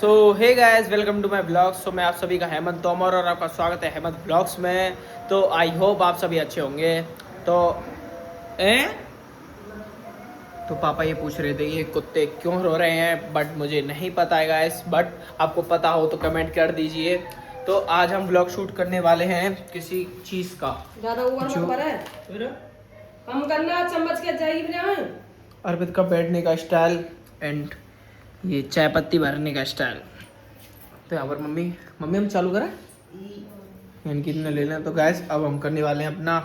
So hey guys, welcome to my blogs. तो मैं आप सभी का हेमंत तोमर और आपका स्वागत है हेमंत ब्लॉग्स में। तो आई होप आप सभी अच्छे होंगे। तो तो पापा ये पूछ रहे थे ये कुत्ते क्यों रो रहे हैं, बट मुझे नहीं पता है गाइस। बट आपको पता हो तो कमेंट कर दीजिए। तो आज हम ब्लॉग शूट करने वाले हैं किसी चीज़ का। ज्यादा ऊपर मत करे, कम करना, चम्मच के जाएगी भी। अर्पित का बैठने का स्टाइल एंड ये चाय पत्ती भरने का स्टाइल। तो यहाँ पर मम्मी हम चालू करें यानी कि इतने ले लें। तो गैस अब हम करने वाले हैं अपना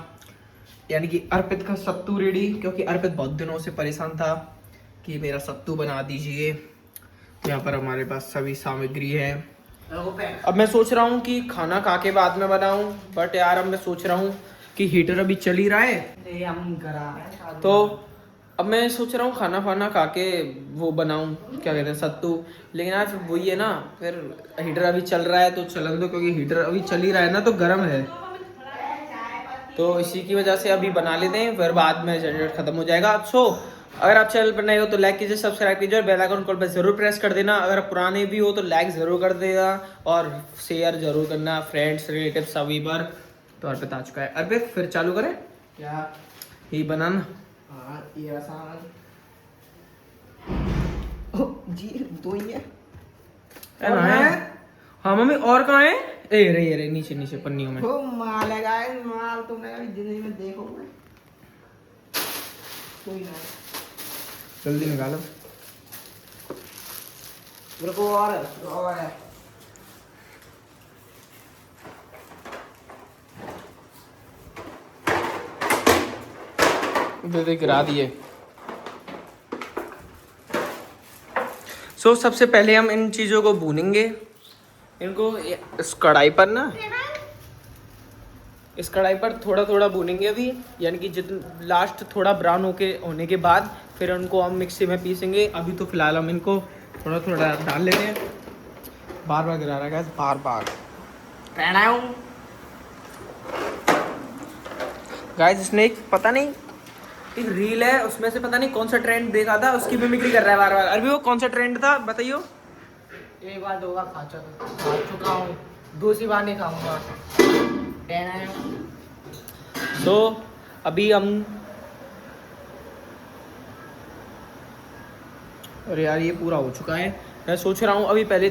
यानी कि अर्पित का सत्तू रेडी, क्योंकि अर्पित बहुत दिनों से परेशान था कि मेरा सत्तू बना दीजिए। तो यहाँ पर हमारे पास सभी सामग्री है। अब मैं सोच रहा हूँ कि खाना खा के बाद में बनाऊँ, बट यार अब मैं सोच रहा हूँ कि हीटर अभी चल ही रहा है। तो अब मैं सोच रहा हूँ खाना फाना खा के वो बनाऊँ, क्या कहते हैं, सत्तू। लेकिन यार फिर वही है ना, फिर हीटर अभी चल रहा है तो चलन दो, क्योंकि हीटर अभी चल ही रहा है ना तो गर्म है। तो इसी की वजह से अभी बना लेते हैं, फिर बाद में जनरेट खत्म हो जाएगा। सो अगर आप चैनल पर नए हो तो लाइक कीजिए, सब्सक्राइब कीजिए और बेल आइकन कॉल पर जरूर प्रेस कर देना। अगर आप पुराने भी हो तो लाइक ज़रूर कर देना और शेयर जरूर करना फ्रेंड्स रिलेटिव सभी पर। तो अर्पित आ चुका है। अर्पित फिर चालू करें क्या यही बनाना? ये आसान जी दो ही है। हाँ मम्मी, और कहाँ है? ए रे नीचे नीचे पन्नियों में। माल है गाइस, माल तुमने कभी जिंदगी में देखोगे कोई ना। जल्दी निकालो। रुको और है। दे गिरा दिए। सो सबसे पहले हम इन चीज़ों को भूनेंगे। इनको इस कढ़ाई पर ना, इस कढ़ाई पर थोड़ा थोड़ा भूनेंगे अभी, यानी कि जितना लास्ट थोड़ा ब्राउन होने के बाद फिर उनको हम मिक्सी में पीसेंगे। अभी तो फिलहाल हम इनको थोड़ा थोड़ा डाल लेते हैं। बार बार गिरा रहा है बार बार गाइस। इसने एक पता नहीं एक रील है, उसमें से पता नहीं कौन सा ट्रेंड देखा था, उसकी मिमिक्री कर रहा है बार बार। अभी वो कौन सा ट्रेंड था बताइयो? एक बार दो बार खा चुका हूँ, दूसरी बार नहीं खाऊंगा। तो अभी हम, अरे यार ये पूरा हो चुका है। मैं सोच रहा हूँ अभी पहले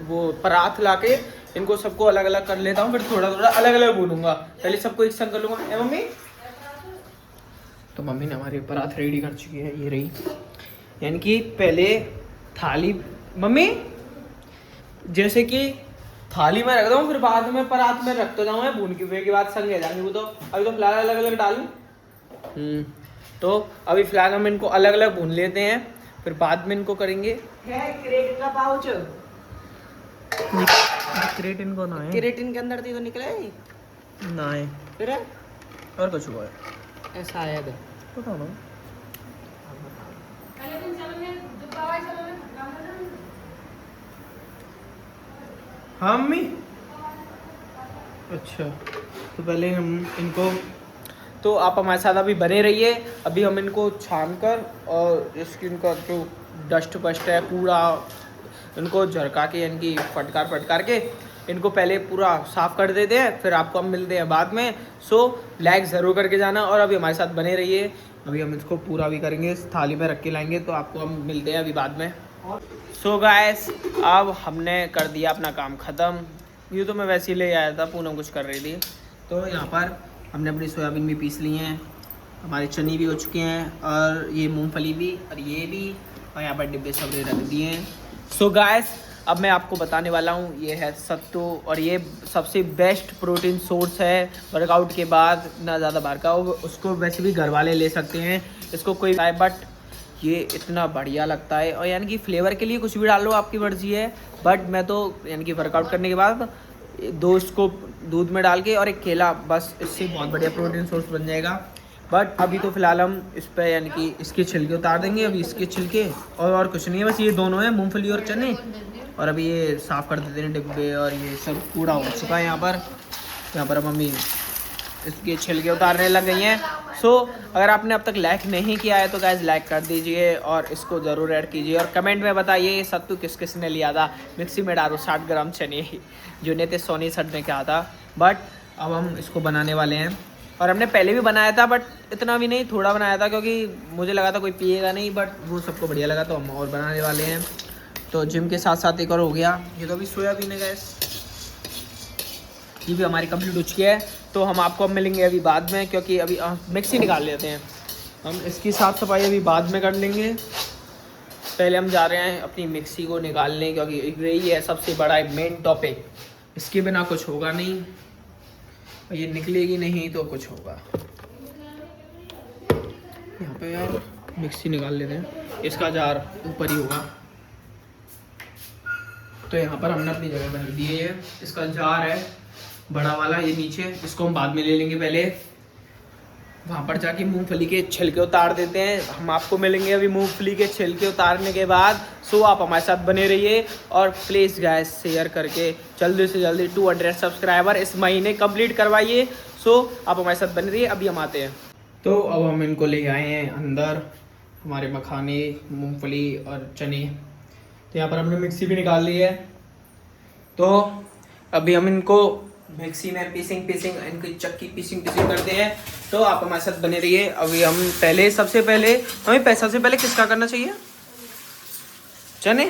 वो परात लाके इनको सबको अलग अलग कर लेता हूँ, फिर थोड़ा थोड़ा अलग अलग भूनूंगा। पहले सबको एक संग कर लूँगा। ए मम्मी? तो मम्मी ने हमारी परात रेडी कर चुकी है, ये रही। यानी कि पहले थाली, मम्मी जैसे कि थाली में रख दूँ फिर बाद में परात में रखता जाऊँ, मैं भून के बाद संग जाएंगे वो। तो अभी तो फिलहाल अलग अलग डालूँ। तो अभी फिलहाल हम इनको अलग अलग भून लेते हैं, फिर बाद में इनको करेंगे। क्रेटिन का पाउच, क्रेटिन को ना है, क्रेटिन के अंदर थी तो निकले ना है, फिर और कुछ हुआ है शायद पता ना। हाँ मम्मी, अच्छा तो पहले हम इनको, तो आप हमारे साथ अभी बने रहिए। अभी हम इनको छान कर और इसकी इनका जो डस्ट वस्ट है पूरा इनको झरका के यानी कि फटकार के इनको पहले पूरा साफ़ कर देते हैं, फिर आपको हम मिलते हैं बाद में। सो लाइक ज़रूर करके जाना और अभी हमारे साथ बने रहिए। अभी हम इसको पूरा भी करेंगे, इस थाली में रख के लाएंगे, तो आपको हम मिलते हैं अभी बाद में। सो गाइस, अब हमने कर दिया अपना काम ख़त्म। यूँ तो मैं वैसे ही ले आया था, पूनम कुछ कर रही थी। तो यहाँ पर हमने अपनी सोयाबीन भी पीस ली हैं, हमारे चने भी हो चुके हैं और ये मूंगफली भी और ये भी, और यहाँ पर डिब्बे सब रख दिए हैं। सो गाइस, अब मैं आपको बताने वाला हूँ, ये है सत्तू और ये सबसे बेस्ट प्रोटीन सोर्स है वर्कआउट के बाद। ना ज़्यादा बाहर का हो, उसको वैसे भी घर वाले ले सकते हैं, इसको कोई, बट ये इतना बढ़िया लगता है। और यानी कि फ्लेवर के लिए कुछ भी डाल लो, आपकी मर्जी है। बट मैं तो यानी कि वर्कआउट करने के बाद दो इसको दूध में डाल के और एक केला, बस इससे बहुत बढ़िया प्रोटीन सोर्स बन जाएगा। बट अभी तो फिलहाल हम इस पर यानी कि इसके छिलके उतार देंगे। अभी इसके छिलके और कुछ नहीं है, बस ये दोनों है, मूंगफली और चने। और अभी ये साफ़ कर देते हैं डिब्बे और ये सब कूड़ा हो चुका है यहाँ पर। मम्मी इसके छिलके उतारने लग गई हैं। सो अगर आपने अब तक लाइक नहीं किया है तो गाइस लाइक कर दीजिए और इसको ज़रूर ऐड कीजिए और कमेंट में बताइए ये सत्तू किस किस ने लिया था। मिक्सी में डालो 60 ग्राम चने जो नितिश सोनी सर ने कहा था। बट अब हम इसको बनाने वाले हैं और हमने पहले भी बनाया था बट इतना भी नहीं, थोड़ा बनाया था क्योंकि मुझे लगा था कोई पिएगा नहीं, बट वो सबको बढ़िया लगा तो हम और बनाने वाले हैं। तो जिम के साथ साथ एक और हो गया, ये तो अभी सोयाबीन है गैस, ये भी हमारी कंप्लीट हो चुकी है। तो हम आपको अब मिलेंगे अभी बाद में, क्योंकि अभी मिक्सी निकाल लेते हैं। हम इसकी साफ़ सफाई अभी बाद में कर लेंगे, पहले हम जा रहे हैं अपनी मिक्सी को निकालने, क्योंकि यही है सबसे बड़ा मेन टॉपिक। इसके बिना कुछ होगा नहीं, ये निकलेगी नहीं तो कुछ होगा। यहाँ पे यार मिक्सी निकाल लेते हैं, इसका जार ऊपर ही होगा। तो यहाँ पर हमने अपनी जगह बना दी है, इसका जार है बड़ा वाला, ये नीचे, इसको हम बाद में ले लेंगे। पहले वहाँ पर जाके मूंगफली के छिलके उतार देते हैं। हम आपको मिलेंगे अभी मूंगफली के छिलके उतारने के बाद। सो आप हमारे साथ बने रहिए और प्लीज़ गाइस शेयर करके जल्दी से जल्दी 200 सब्सक्राइबर इस महीने कंप्लीट करवाइए। सो आप हमारे साथ बने रहिए, अभी हम आते हैं। तो अब हम इनको ले आए हैं अंदर, हमारे मखाने, मूँगफली और चने। तो यहाँ पर हमने मिक्सी भी निकाल ली है। तो अभी हम इनको मिक्सी में पीसिंग इनकी चक्की पीसिंग करते हैं। तो आप हमारे साथ बने रहिए। अभी हम सबसे पहले हमें सबसे पहले किसका करना चाहिए, चने।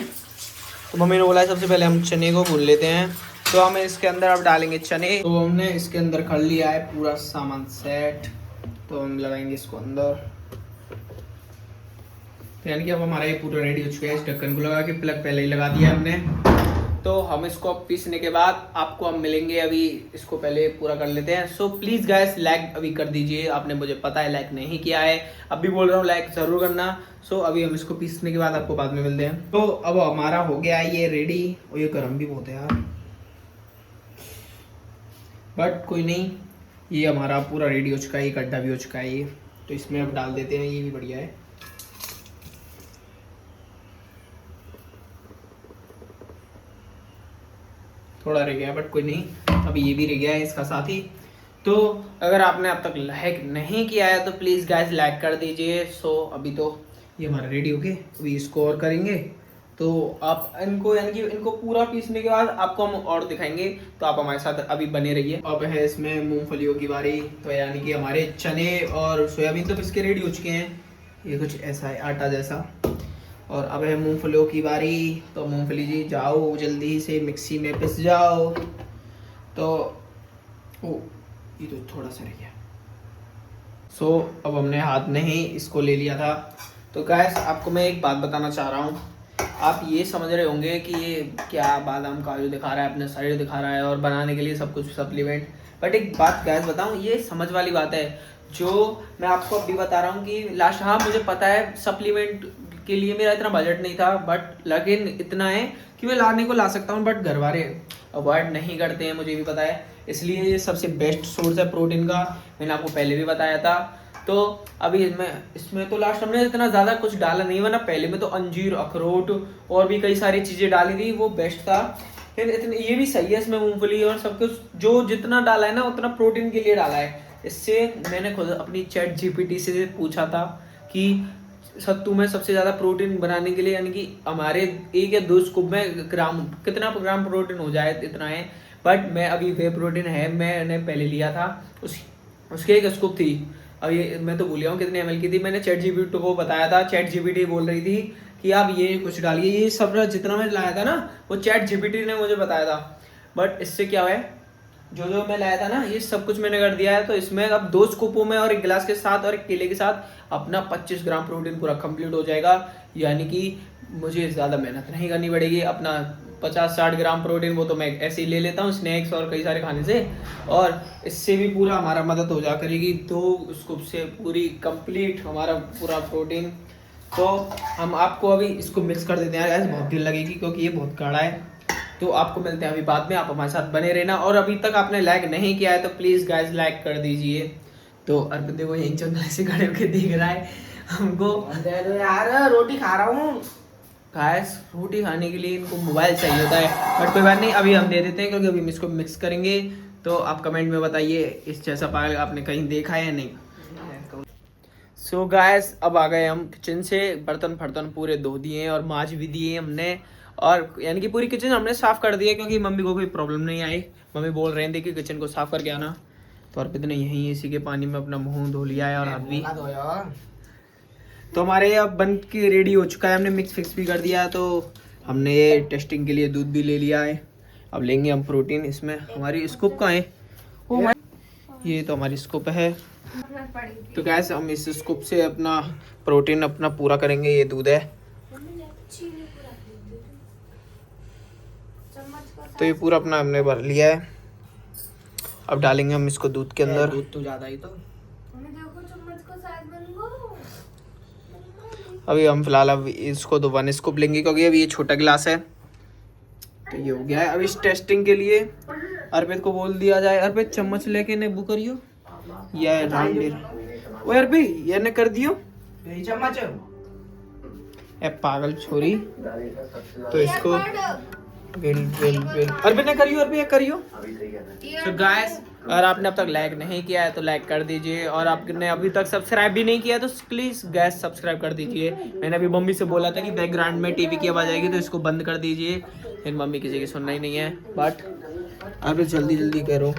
तो मम्मी ने बोला है सबसे पहले हम चने को भून लेते हैं। तो हम इसके अंदर अब डालेंगे चने। तो हमने इसके अंदर कर लिया है पूरा सामान सेट, तो हम लगाएंगे इसको अंदर। तो यानी कि अब हमारा ये पूरा रेडी हो चुका है। इस ढक्कन को लगा के प्लग पहले ही लगा दिया हमने। तो हम इसको अब पीसने के बाद आपको हम मिलेंगे, अभी इसको पहले पूरा कर लेते हैं। सो प्लीज़ गाइस लाइक अभी कर दीजिए, आपने मुझे पता है लाइक नहीं किया है, अभी बोल रहा हूँ लाइक ज़रूर करना। सो अभी हम इसको पीसने के बाद आपको बाद में मिलते हैं। तो अब हमारा हो गया है ये रेडी, और ये गर्म भी बहुत है यार, बट कोई नहीं, ये हमारा पूरा रेडी हो चुका है, ये गड्ढा भी हो चुका है ये। तो इसमें अब डाल देते हैं, ये भी बढ़िया है। थोड़ा रह गया बट कोई नहीं, अभी ये भी रह गया है इसका साथ ही। तो अगर आपने अब तक लाइक नहीं किया है तो प्लीज़ गाइस लाइक कर दीजिए। सो अभी तो ये हमारा रेडी हो गए, अभी इसको और करेंगे। तो आप इनको यानी कि इनको पूरा पीसने के बाद आपको हम और दिखाएंगे, तो आप हमारे साथ अभी बने रहिए। अब है इसमें मूंगफलियों की बारी। तो यानी कि हमारे चने और सोयाबीन तो पिस के रेडी हो चुके हैं, ये कुछ ऐसा है आटा जैसा। और अब है मूंगफलियों की बारी। तो मूंगफली जी जाओ जल्दी से मिक्सी में पिस जाओ। तो ओ ये तो थोड़ा सा रह गया। सो अब हमने हाथ में ही इसको ले लिया था। तो गाइस आपको मैं एक बात बताना चाह रहा हूँ, आप ये समझ रहे होंगे कि ये क्या बादाम काजू दिखा रहा है, अपने शरीर दिखा रहा है और बनाने के लिए सब कुछ सप्लीमेंट। बट एक बात गाइस बताऊँ, ये समझ वाली बात है जो मैं आपको अभी बता रहा हूँ कि लास्ट, हाँ मुझे पता है सप्लीमेंट के लिए मेरा इतना बजट नहीं था, बट लेकिन इतना है कि मैं लाने को ला सकता हूँ, बट घर वाले अवॉइड नहीं करते हैं, मुझे भी पता है। इसलिए ये सबसे बेस्ट सोर्स है प्रोटीन का, मैंने आपको पहले भी बताया था। तो अभी इसमें तो लास्ट हमने इतना ज़्यादा कुछ डाला नहीं, वरना पहले में तो अंजीर, अखरोट और भी कई सारी चीज़ें डाली थी, वो बेस्ट था। फिर इतने ये भी सही है, इसमें मूंगफली और सब कुछ जो जितना डाला है ना उतना प्रोटीन के लिए डाला है। इससे मैंने खुद अपनी चैट जीपीटी से पूछा था कि सत्तू में सबसे ज़्यादा प्रोटीन बनाने के लिए यानी कि हमारे 1 या 2 स्कूप में कितना ग्राम प्रोटीन हो जाए, इतना है। बट मैं अभी वे प्रोटीन है मैंने पहले लिया था, उसके 1 स्कूप थी। अब ये मैं तो भूल गया हूँ कितने ml की थी, मैंने चैट जीपीटी को बताया था। चैट जीपीटी बोल रही थी कि आप ये कुछ डालिए, ये सब जितना मैं लाया था ना वो चैट जीपीटी ने मुझे बताया था। बट इससे क्या है, जो मैं लाया था ना ये सब कुछ मैंने कर दिया है। तो इसमें अब 2 स्कूपों में और 1 गिलास के साथ और 1 केले के साथ अपना 25 ग्राम प्रोटीन पूरा कंप्लीट हो जाएगा। यानी कि मुझे ज़्यादा मेहनत नहीं करनी पड़ेगी, अपना 50-60 ग्राम प्रोटीन वो तो मैं ऐसे ही ले लेता हूँ स्नैक्स और कई सारे खाने से, और इससे भी पूरा हमारा मदद हो जा करेगी 2 स्कूप से पूरी कंप्लीट हमारा पूरा प्रोटीन। तो हम आपको अभी इसको मिक्स कर देते हैं यार, बहुत देर लगेगी क्योंकि ये बहुत गाढ़ा है। तो आपको मिलते हैं अभी बाद में, आप हमारे साथ बने रहना। और अभी तक आपने लाइक नहीं किया है तो प्लीज़ गाइस लाइक कर दीजिए। तो अरविंद देखो यहीं जंगल से खड़े होकर देख रहा है हमको, यार रोटी खा रहा हूँ। गाइस रोटी खाने के लिए इनको मोबाइल चाहिए होता है, बट कोई बात नहीं, अभी हम दे देते हैं क्योंकि अभी हम इसको मिक्स करेंगे। तो आप कमेंट में बताइए इस जैसा पागल आपने कहीं देखा है या नहीं। सो गाइस अब आ गए हम किचन से, बर्तन फर्तन पूरे धो दिए और मांज भी दिए हमने, और यानी कि पूरी किचन हमने साफ़ कर दी है क्योंकि मम्मी को कोई प्रॉब्लम नहीं आई। मम्मी बोल रहे थे कि किचन को साफ़ करके आना, तो अर्पित ने यहीं इसी के पानी में अपना मुंह धो लिया है और हाथ भी। तो हमारे अब बन के रेडी हो चुका है, हमने मिक्स फिक्स भी कर दिया। तो हमने ये टेस्टिंग के लिए दूध भी ले लिया है। अब लेंगे हम प्रोटीन इसमें। हमारी स्कूप कहाँ है? ओ ये तो हमारी स्कूप है। तो गैस हम इस स्कूप से अपना प्रोटीन अपना पूरा करेंगे। ये दूध है, तो ये पूरा अपना हमने भर लिया है। अब डालेंगे हम इसको दूध के अंदर। दूध तो ज्यादा ही तो। अभी हम फिलहाल अब इसको 1 स्कूप लेंगे क्योंकि अभी ये छोटा गिलास है। तो ये हो गया है। अब इस टेस्टिंग के लिए अर्पित को बोल दिया जाए, अर्पित चम्मच लेके नींबू करियो या राम डेर। ओ अर्पित ये ने कर दियो यही चम्मच। ए पागल छोरी। तो इसको बिल अर्पित ने करियो, अर्पित करियो। तो गाइस अगर आपने अब तक लाइक नहीं किया है तो लाइक कर दीजिए, और आपने अभी तक सब्सक्राइब भी नहीं किया तो प्लीज़ गैस सब्सक्राइब कर दीजिए। मैंने अभी मम्मी से बोला था कि बैकग्राउंड में टीवी की आवाज़ आएगी तो इसको बंद कर दीजिए, लेकिन मम्मी किसी की सुनना ही नहीं है। बट अभी जल्दी जल्दी करो।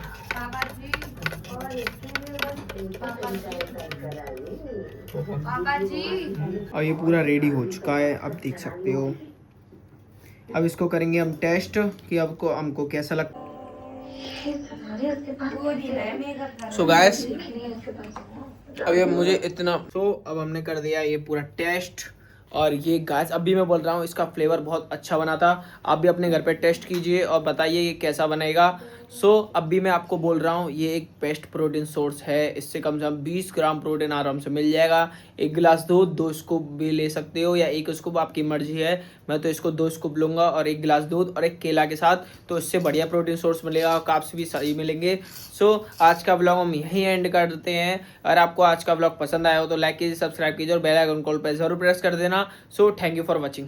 और ये पूरा रेडी हो चुका है, अब देख सकते हो। अब इसको करेंगे हम टेस्ट कि आपको हमको कैसा लगता। सो गाइस अब ये मुझे इतना अब हमने कर दिया ये पूरा टेस्ट, और ये गाइस अभी मैं बोल रहा हूँ इसका फ्लेवर बहुत अच्छा बना था। आप भी अपने घर पे टेस्ट कीजिए और बताइए ये कैसा बनेगा। अब भी मैं आपको बोल रहा हूँ ये एक बेस्ट प्रोटीन सोर्स है। इससे कम से कम 20 ग्राम प्रोटीन आराम से मिल जाएगा। 1 गिलास दूध, 2 स्कूप भी ले सकते हो या 1 स्कूप, आपकी मर्जी है। मैं तो इसको 2 स्कूप लूँगा और 1 गिलास दूध और 1 केला के साथ, तो इससे बढ़िया प्रोटीन सोर्स मिलेगा और कार्ब्स भी सही मिलेंगे। आज का ब्लॉग हम यहीं एंड कर देते हैं। अगर आपको आज का ब्लॉग पसंद आया हो तो लाइक कीजिए, सब्सक्राइब कीजिए और बेल आइकन कॉल पर जरूर प्रेस कर देना। Thank you for watching.